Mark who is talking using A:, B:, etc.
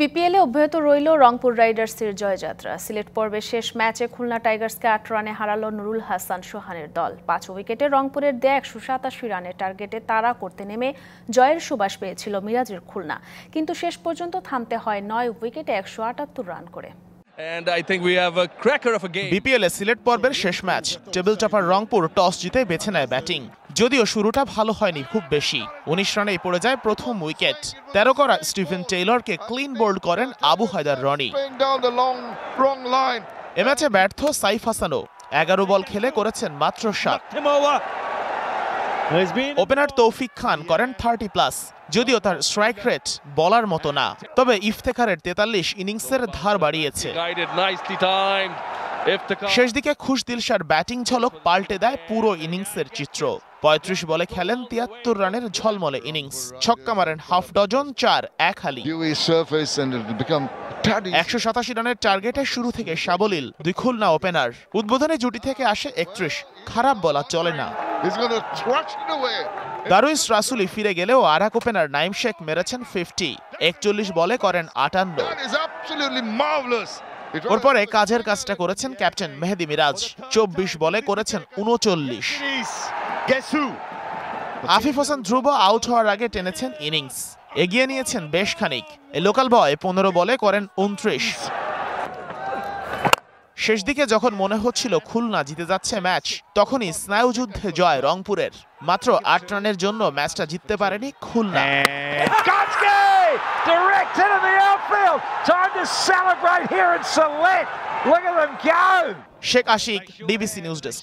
A: বিপিএলে অব্যাহত রইল রংপুর রাইডার্সের জয়যাত্রা। সিলেট পর্বের শেষ ম্যাচে খুলনা টাইগার্সকে ৮ রানে হারালো নুরুল হাসান সোহানের দল। ৫ উইকেটে রংপুরের দেয়া ১৮৭ রানের টার্গেটে তাড়া করতে নেমে জয়ের সুবাস পেয়েছিল মিরাজের খুলনা, কিন্তু শেষ পর্যন্ত থামতে হয় ৯ উইকেটে ১৭৮ রান করে।
B: বিপিএলে সিলেট পর্বের শেষ match, table topper Rangpur toss জিতে বেছে নেয় ব্যাটিং। যদিও শুরুটা ভালো হয়নি খুব বেশি, ১৯ রানেই পড়ে যায় প্রথম উইকেট। ১৩ করা স্টিফেন টেইলরকে ক্লিন বোল্ড করেন আবু হায়দার রনি। এ ম্যাচে ব্যর্থ সাইফ হাসানও ১১ বল খেলে করেছেন মাত্র ৭। ওপেনার তৌফিক খান করেন 30+, যদিও তার স্ট্রাইক রেট বলার মতো না। তবে ইফতেখারের ৪৩ ইনিংসের ধার বাড়িয়েছে। শেষ দিকে খুশ দিলশার ব্যাটিং ঝলক পাল্টে দেয় পুরো ইনিংসের চিত্র। ৩৫ বলে খেলেন ৭৩ রানের ঝলমলে ইনিংস, ছক্কা মারেন হাফ ডজন, ৪ এক হালি। ১৮৭ রানের টার্গেটে শুরু থেকে সাবলীল দুই খুলনা ওপেনার। উদ্বোধনী জুটি থেকে আসে ৩১, খারাপ বলা চলে না। দারুইস রাসুলি ফিরে গেলেও আর এক ওপেনার নাইম শেখ মেরেছেন 50, ৪১ বলে করেন ৫৮। ওরপরে কাজের কাজটা করেছেন ক্যাপ্টেন মেহেদি মিরাজ, ২৪ বলে করেছেন ৩৯। আফিফ হোসেন ধ্রুব আউট হওয়ার আগে টেনেছেন ইনিংস, এগিয়ে নিয়েছেন বেশ খানিক। এই লোকাল বয় ১৫ বলে করেন ২৯। শেষ দিকে যখন মনে হচ্ছিল খুলনা জিতে যাচ্ছে ম্যাচ, তখনই স্নায়ুযুদ্ধে জয় রংপুরের। মাত্র ৮ রানের জন্য ম্যাচটা জিততে পারেনি Khulna. Sheikh Ashik, DBC news desk.